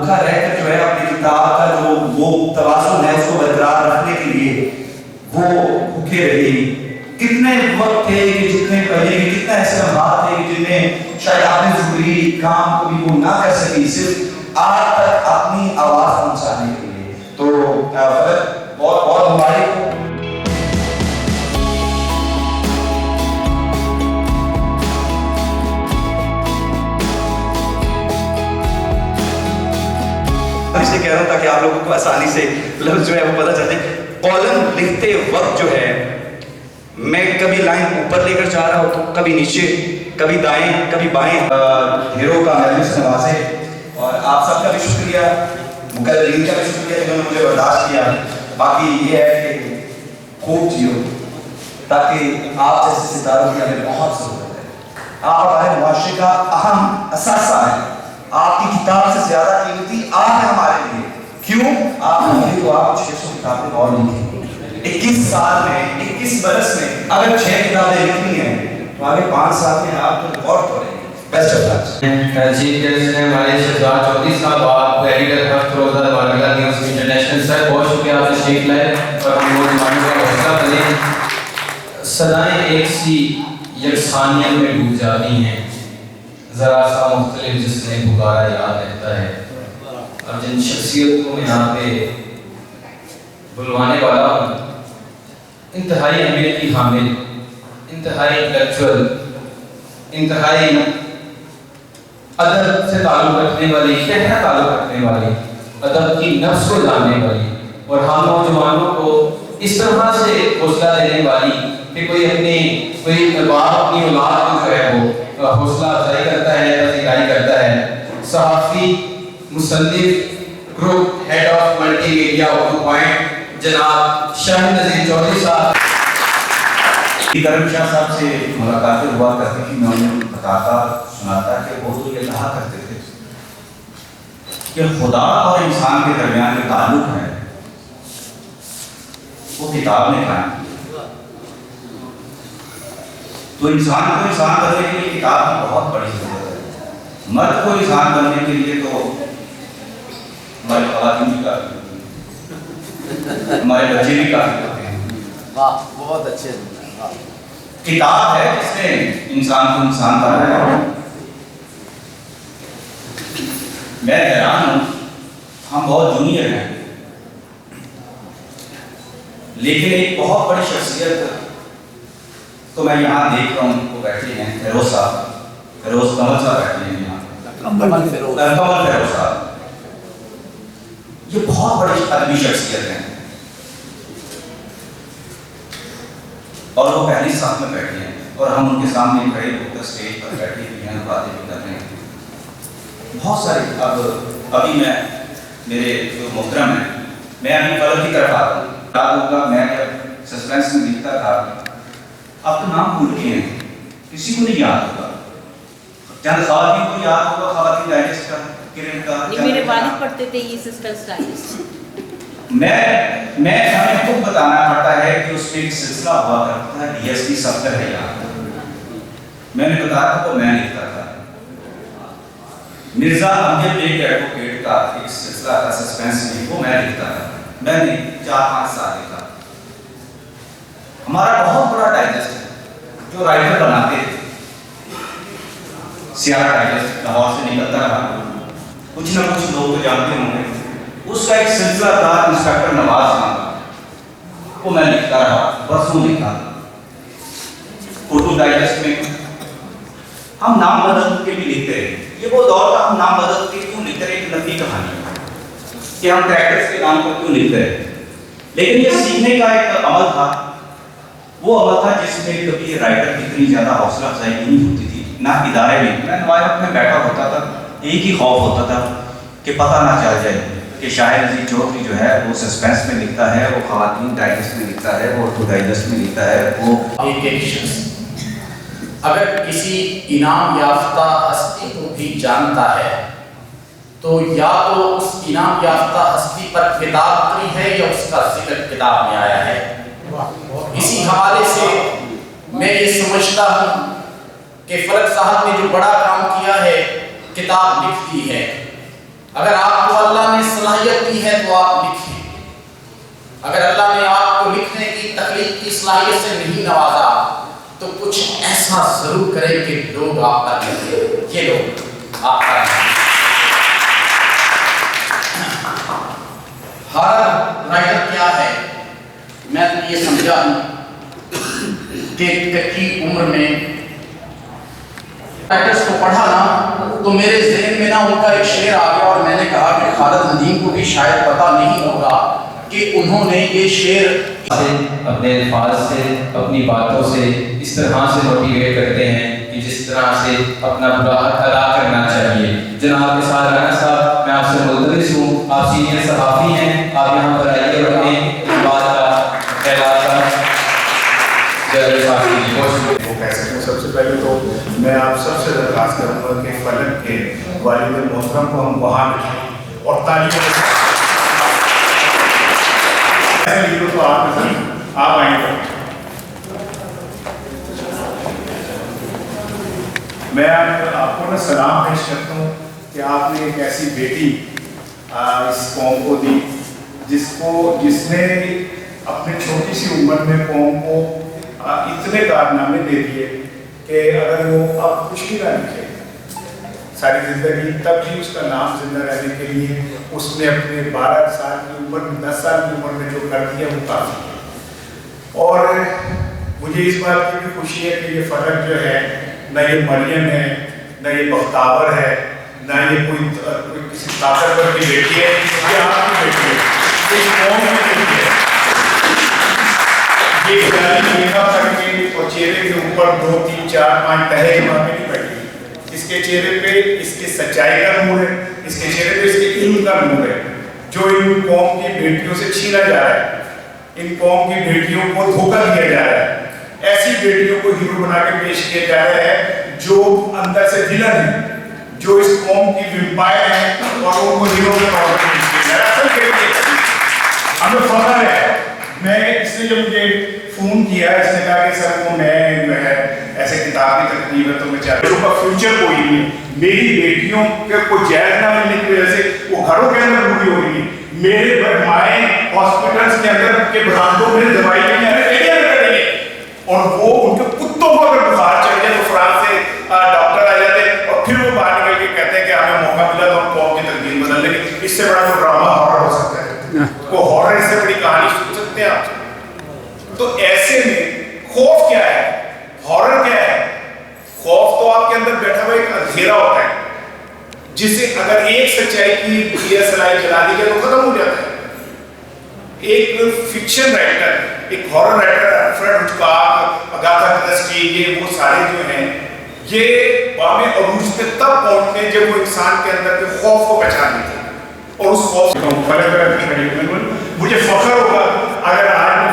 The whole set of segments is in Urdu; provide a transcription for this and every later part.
بھوکا رہ کر جو ہے اپنی کتاب کا جو وہ توازن ہے اس کو برقرار رکھنے کے لیے وہ بھوکے رہے. کتنے وقت تھے کہ جتنے پہلے کے کتنے ایسے لمحات تھے کہ جنہیں شاید آپ نے ضروری کام کو بھی وہ نہ کر سکی صرف آپ تک اپنی آواز پہنچانے کے لیے. تو بہت بہت مبارک ہو. اس لیے کہہ رہا ہوں تاکہ آپ لوگوں کو آسانی سے لفظ جو ہے وہ پتہ چلتے. کالم لکھتے وقت جو ہے میں کبھی لائن اوپر لے کر جا رہا ہوتا ہوں, کبھی نیچے, کبھی دائیں کبھی بائیں. ہیرو کا مجلس نوازے اور آپ سب کا بھی شکریہ, مقررین کا بھی شکریہ جنہوں نے مجھے برداشت کیا. باقی یہ ہے کہ خوب جیو تاکہ آپ جیسے ستاروں کی ہمیں بہت ضرورت ہے. آپ ہمارے معاشرے کا اہم اثاثہ ہیں. آپ کی کتاب سے زیادہ قیمتی آپ ہیں ہمارے لیے. کیوں؟ آپ نے تو آپ 600 کتابیں اور لکھی. 21 سال میں 21 برس میں اگر 6 کتابیں لکھنی ہیں تو آگے 5 سال میں آپ کو ریکارڈ کریں گے. Best of luck. Chief guest ہیں ہمارے شہزاد چودھری صاحب, آپ ایڈیٹر ہفت روزہ بارگاہ نیوز انٹرنیشنل. سر بہت شکریہ آپ تشریف لائے اور ہم وہ زمانے کا حوصلہ بنے. صدائیں ایک سی یکسانیت میں ڈوب جاتی ہیں, ذرا سا مختلف جس نے پکارا یاد رہتا ہے. اب جن شخصیت کو میں یہاں پہ بلوانے والا ہوں, انتہائی اہمیت کی حامل, انتہائی انٹلیکچوئل, انتہائی ادب سے تعلق رکھنے والی, گہرا تعلق رکھنے والی, ادب کی نفس کو جاننے والی اور ہم نوجوانوں کو اس طرح سے حوصلہ دینے والی کہ کوئی باپ اپنی اولاد کو جو ہے وہ حوصلہ افزائی کرتا ہے, پذیرائی کرتا ہے. صحافی, مصنف, group head of multi media Urdu Point جناب شاہد نذیر چودھری صاحب. کرم شاہ صاحب سے ملاقاتیں ہوا کرتی تھی, میں انہیں بتاتا سناتا کہ وہ تو یہ کہا کرتے تھے کہ خدا اور انسان کے درمیان جو تعلق ہے وہ کتاب نے قائم کیا. تو انسان کو انسان بننے کے لیے کتاب کی بہت بڑی ضرورت ہے. مرد کو انسان بننے کے لیے تو ہماری خواتین بھی کافی ہوتی ہیں, ہمارے بچے بھی کافی ہوتے ہیں. واہ, بہت اچھے. کتاب ہے جس نے انسان کو انسان بنایا. میں حیران ہوں, ہم بہت جونیئر ہیں لیکن ایک بہت بڑی شخصیت تو میں یہاں دیکھ رہا ہوں, وہ بیٹھے ہیں فیروز صاحب, فیروز کمل صاحب بیٹھے ہیں یہاں. کمل فیروز صاحب یہ بہت بڑی ادبی شخصیت ہیں اور وہ پہلی صف میں بیٹھے ہیں اور ہم ان کے سامنے کھڑے ہو کر اسٹیج پر بیٹھے ہوئے ہیں, باتیں بھی کر رہے ہیں. بہت سارے ابھی میں میرے جو محترم ہیں, میں ابھی فلک کی طرف آتا ہوں. یاد ہوگا میں جب سسپینس میں لکھتا تھا, آپ تو نام بھول گئے ہیں, کسی کو نہیں یاد ہوگا, چند خواتین کو یاد ہوگا, خواتین ڈائجسٹ کا, کرن کا. میرے والد پڑھتے تھے یہ سسپینس ڈائجسٹ. میں ہمیں خود بتانا پڑتا ہے کہ اس میں ایک سلسلہ ہوا کرتا ہے, ڈی ایس پی سفتر ہے یہاں. میں نے بتایا تھا وہ میں لکھتا تھا. مرزا امجد بیگ ایڈوکیٹ کا ایک سلسلہ تھا سسپینس میں, وہ میں لکھتا تھا. میں نے 4-5 سال لکھا. ہمارا بہت بڑا ڈائجسٹ ہے جو رائٹر بناتے تھے. سیارہ ڈائجسٹ لاہور سے نکلتا رہا, کچھ نہ کچھ لوگ تو جانتے ہوں گے. اس کا ایک سلسلہ تھا انسپیکٹر نواز خان کا, وہ میں لکھتا رہا, برسوں لکھا. اردو ڈائجسٹ میں ہم نام بدل کے بھی لکھتے رہے. یہ وہ دور تھا, ہم نام بدل کے کیوں لکھتے رہے, ایک لمبی کہانی ہے کہ ہم کریکٹرز کے نام پر کیوں لکھتے رہے. لیکن یہ سیکھنے کا ایک عمل تھا, وہ عمل تھا جس میں کبھی رائٹر کی اتنی زیادہ حوصلہ افزائی نہیں ہوتی تھی, نہ ادارے میں. میں نوائے وقت میں بیٹھا ہوتا تھا, ایک ہی خوف ہوتا تھا کہ پتہ نہ چل جائے کہ شاہد نذیر چودھری جو ہے وہ سسپینس میں لکھتا ہے, وہ خواتین ڈائجسٹ میں لکھتا ہے, وہ اردو ڈائجسٹ میں لکھتا ہے. وہ ایک شخص اگر کسی انعام یافتہ ہستی کو بھی جانتا ہے تو یا تو اس انعام یافتہ ہستی پر کتاب اتری ہے یا اس کا ذکر کتاب میں آیا ہے. اسی حوالے سے میں یہ سمجھتا ہوں کہ فلک صاحب نے جو بڑا کام کیا ہے, کتاب لکھ دی ہے. اگر آپ کو صلاحیت دی ہے تو آپ لکھیں. اگر اللہ نے آپ کو لکھنے کی تخلیق کی صلاحیت سے نہیں نوازا تو کچھ ایسا ضرور کریں کہ لوگ آپ پر لکھیں. یہ لوگ آپ پر ہارر رائٹر کیا ہے؟ میں تو یہ سمجھا ہوں کہ کچی عمر میں رائٹرز کو پڑھا نا تو میرے ذہن میں نا ان کا ایک شعر آ گیا اور میں نے کہا کہ خالد ندیم کو بھی شاید پتہ نہیں ہوگا کہ انہوں نے یہ شعر اپنے الفاظ سے اپنی باتوں سے اس طرح سے موٹیویٹ کرتے ہیں کہ جس طرح سے اپنا برا حق ادا کرنا چاہیے. جناب نثار رانا صاحب، میں آپ سے ملتمس ہوں، آپ سینئر صحافی ہیں، آپ یہاں پر آئیے اور اپنے بات کا خیالات کا وہ کہہ سکیں. سب سے پہلے تو میں آپ سب سے درخواست کروں گا کہ فلک کے والد محترم کو ہم وہاں لکھیں اور تعلیم تو آپ آئیں گے. میں آپ کو نا سلام پیش کرتا ہوں کہ آپ نے ایک ایسی بیٹی اس قوم کو دی جس نے اپنے چھوٹی سی عمر میں قوم کو اتنے کارنامے دے دیے کہ اگر وہ اب کچھ بھی نہ لکھے ساری زندگی تب بھی اس کا نام زندہ رہنے کے لیے اس نے اپنے 12 سال کی عمر میں 10 سال کی عمر میں جو کر دیا وہ کافی ہے. اور مجھے اس بات کی بھی خوشی ہے کہ یہ فلک جو ہے نہ یہ مریم ہے نہ یہ بختاور ہے نہ یہ کوئی کسی طاقتور کی بیٹی ہے، یہ آپ کی بیٹی ہے، اس قوم کی بیٹی ہے. یہ میکا کر کے اور چہرے کے اوپر 2 3 4 5 تہے مار کے نہیں بیٹھی. اس کے چہرے پہ اس کے سچائی کا نور ہے، اس کے چہرے پہ اس کے علم کا نور ہے جو ان قوم کی بیٹیوں سے چھینا جا رہا ہے، ان قوم کی بیٹیوں کو دھوکہ دیا جا رہا ہے. ایسی بیٹیوں کو ہیرو بنا کے پیش کیا جا رہا ہے جو اندر سے ویلن ہے، جو اس قوم کی ویمپائر ہیں اور ان کو ہیرو کے طور پر پیش کیا جا رہا ہے. ہمیں فخر ہے. میں اس نے جو مجھے فون کیا اس نے کہا کہ سر کو میں جو ہے ایسے کتاب کی تقریب ہے تو میں چاہتا ہوں کا فیوچر کوئی نہیں ہے. میری بیٹیوں کے کوئی جائز نہ ملنے کی وجہ سے وہ گھروں کے اندر بوڑھی ہو رہی ہیں. میرے مائیں ہاسپٹلس کے اندر کے برانڈوں میں دوائی نہیں آ رہی ہے اور وہ ان کے کتوں کو اگر بخار چڑھ جائے تو فرانس سے ڈاکٹر آ جاتے ہیں اور پھر وہ باہر نکل کے کہتے ہیں کہ ہمیں موقع ملا تو ہم قوم کی تقدیر بدل لیں گے. اس سے بڑا کوئی ڈرامہ ہارر ہو سکتا ہے؟ کوئی ہارر اس سے بڑی کہانی سن سکتے ہیں آپ؟ تو ایسے میں خوف کیا ہے، ہارر کیا ہے؟ خوف تو آپ کے اندر بیٹھا ہوا ایک اندھیرا ہوتا ہے جسے اگر ایک سچائی کی دیا سلائی جلا دی جائے تو ختم ہو جاتا ہے. ایک فکشن رائٹر، ایک horror writer Alfred Hitchcock, Agatha Kirsty, یہ وہ سارے جو ہیں یہ بام عروج پہ تب پہنچتے ہیں جب وہ انسان کے اندر کے خوف کو پہچان لیتے ہیں اور اس خوف سے مجھے فخر ہوگا اگر آج میں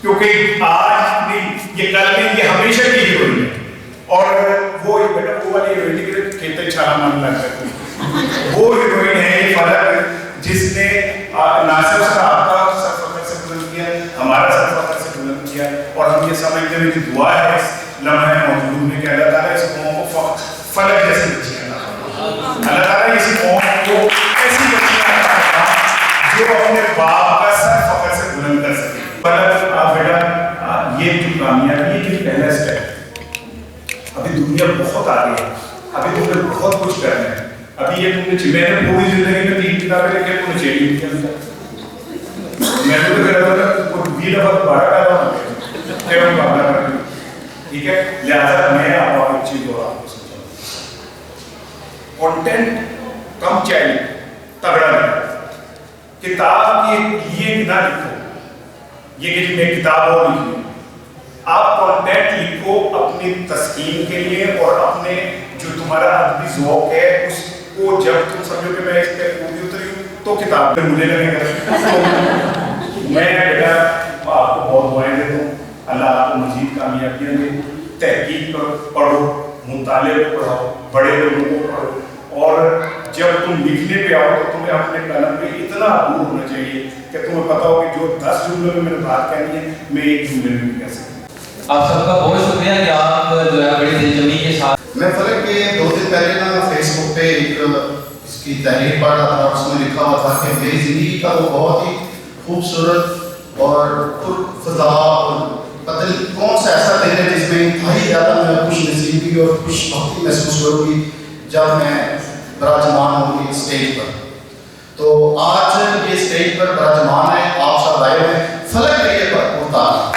کیونکہ آج نہیں یہ کل نہیں یہ ہمیشہ کی ہیروئن ہے. اور وہ بیٹا وہ والی ہیروئن کے کھیتے چھالا مارنے لگ جاتے ہیں. وہ ہیروئن ہے یہ فلک جس نے نہ صرف آپ کا سر فخر سے بلند کیا، ہمارا سر فخر سے بلند کیا اور ہم یہ سمجھتے ہیں کہ دعا ہے اس لمحہ موجود میں کہ اللہ تعالیٰ اس قوم کو فلک جیسی بچیاں اللہ تعالیٰ اس قوم کو ایسی بچیاں جو اپنے باپ کا سر فخر سے بلند کر سکے. بیٹا یہ جو کامیابی کی پہلا اسٹیپ، ابھی دنیا بہت آگے ہے، ابھی تم نے بہت کچھ کرنا ہے. ابھی یہ تم نے میں نے پوری زندگی میں 3 کتابیں لکھی تم نے 6 نہیں کیا. میں تو کہہ رہا تھا 20 دفعہ دوبارہ کر رہا ہوں پھر ہم بابا کر رہے. ٹھیک ہے، لہٰذا میں آپ ایک چیز اور آپ کو سمجھاؤں. کانٹینٹ کم چاہیے، تگڑا نہیں. کتاب کے لیے نہ لکھو یہ کہ میں کتاب اور لکھوں. آپ کانٹینٹ لکھو اپنی تسکین کے لیے اور اپنے جو تمہارا ادبی ذوق ہے اس کو جب تم سمجھو کہ میں اس پہ پوری اتری ہوں تو کتاب پہ مجھے لگے گا. میں بیٹا آپ کو بہت دعائیں دیتا ہوں، اللہ آپ کو مزید کامیابیاں دے. تحقیق کرو، پڑھو، مطالعے کو پڑھاؤ، بڑے لوگوں کو پڑھو اور جب تم لکھنے پہ آؤ تو تمہیں اپنے قلم پہ اتنا عبور ہونا چاہیے کہ تمہیں پتا ہو کہ جو 10 جملوں میں میں نے بات کرنی ہے میں 1 جملے میں بھی کہہ سکتا ہوں. آپ سب کا بہت شکریہ کہ آپ جو ہے بڑی دلجمی کے ساتھ. میں فلک کے 2 دن پہلے نا فیس بک پہ ایک اس کی تحریر پڑھ رہا تھا، اس میں لکھا ہوا تھا کہ میری زندگی کا وہ بہت ہی خوبصورت اور فضا اور پتہ نہیں کون سا ایسا دن ہے جس میں انتہائی زیادہ میں خوش نصیبی اور خوش بختی محسوس کروں گی جب میں براجمان ہوں گی اسٹیج پر. تو آج یہ اسٹیج پر براجمان ہے، آپ سب آئے ہوئے فلک ریے پر محتاج.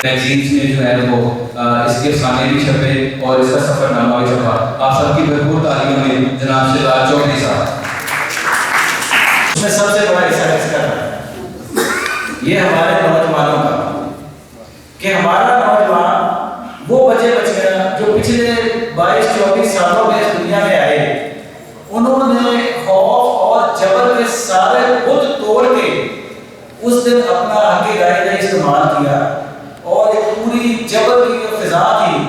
میگزینس میں جو ہے وہ اس کے افسانے بھی چھپے اور اس کا سفر نامہ بھی چھپا. آپ سب کی بھرپور تعلیموں میں جناب شہزاد چودھری صاحب. اس میں سب سے بڑا حصہ کس کا ہے؟ یہ ہمارے نوجوانوں کا، کہ ہمارا نوجوان وہ بچے بچیاں جو پچھلے 22-24 سالوں میں اس دنیا میں آئے، انہوں نے خوف اور جبر کے سارے بت توڑ کے اس دن اپنا حق رائے کا استعمال کیا اور ایک پوری جبر کی جو فضا تھی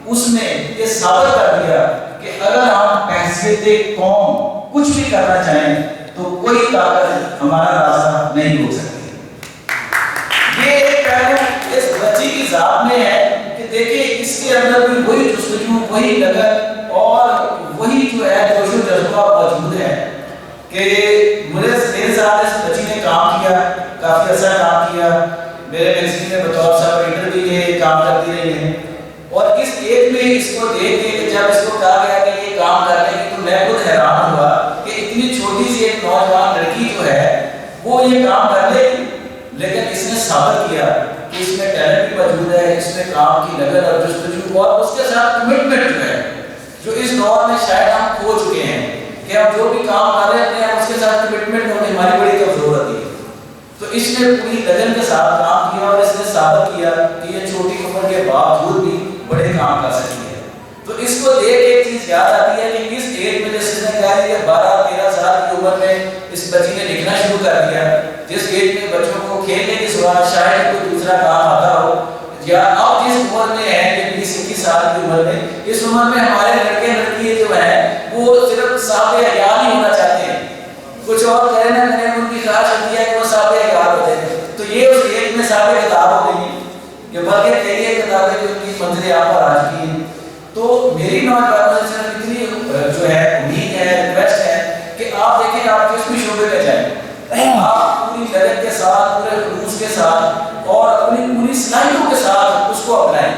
اس میں یہ ثابت کر دیا کہ اگر ہم حیثیت قوم کچھ بھی کرنا چاہیں تو کوئی طاقت ہمارا راستہ نہیں روک سکتی. یہ ایک پہلو اس بچی کی ذات میں ہے کہ دیکھیں اس کے اندر بھی وہی جستجو، وہی لگن اور وہی جو ہے جوش و جذبہ موجود ہے کہ میرے ساتھ اس بچی نے کام کیا، کافی عرصہ کام کیا. میرے میگزین میں بطور سب ایڈیٹر بھی یہ کام کرتی رہی ہیں اور اس ایج میں اس کو دیکھ کے جب اس کو کہا گیا کہ یہ کام کرنے کی تو میں خود حیران ہوا کہ اتنی چھوٹی سی ایک نوجوان لڑکی جو ہے وہ یہ کام کر لے گی، لیکن اس نے ثابت کیا کہ اس میں ٹیلنٹ بھی موجود ہے، اس میں کام کی لگن اور جستجو اور اس کے ساتھ کمٹمنٹ جو ہے جو اس دور میں شاید ہم کھو چکے ہیں کہ ہم جو بھی کام کر رہے ہیں اس کے ساتھ کمٹمنٹ ہونے ہماری بڑی کمزور ہوتی ہے. تو اس نے پوری لگن کے ساتھ کام کیا اور اس نے ثابت کیا کہ یہ چھوٹی عمر کے باوجود بھی بڑے کام کر سکتی ہے. تو اس کو دیکھ ایک چیز یاد آتی ہے کہ اس ایج میں جس نے کہا کہ 12-13 سال کی عمر میں اس بچی نے لکھنا شروع کر دیا، جس ایج میں بچوں کو کھیلنے کے سوا شاید کوئی دوسرا کام آتا ہو، یا اب جس عمر میں ہے کہ 20-21 سال کی عمر میں، اس عمر میں ہمارے لڑکے لڑکیاں جو ہیں وہ صرف صاحب حیا نہیں ہونا چاہتے ہیں، کچھ اور کریں نہ کریں ان کی خواہش ہوتی ہے کہ وہ صاحب حیا ہو جائے. تو یہ اس ایج میں صاحب کتاب ہو گئی ہیں کہ بلکہ کئی کتابیں جو ان کی منزل آپ پر آ چکی ہیں. تو میری نوجوانوں سے صرف اتنی جو ہے امید ہے، ریکویسٹ ہے کہ آپ دیکھیں آپ جس بھی شعبے میں جائیں، آپ پوری لگن کے ساتھ، پورے خلوص کے ساتھ اور اپنی پوری صلاحیتوں کے ساتھ اس کو اپنائیں.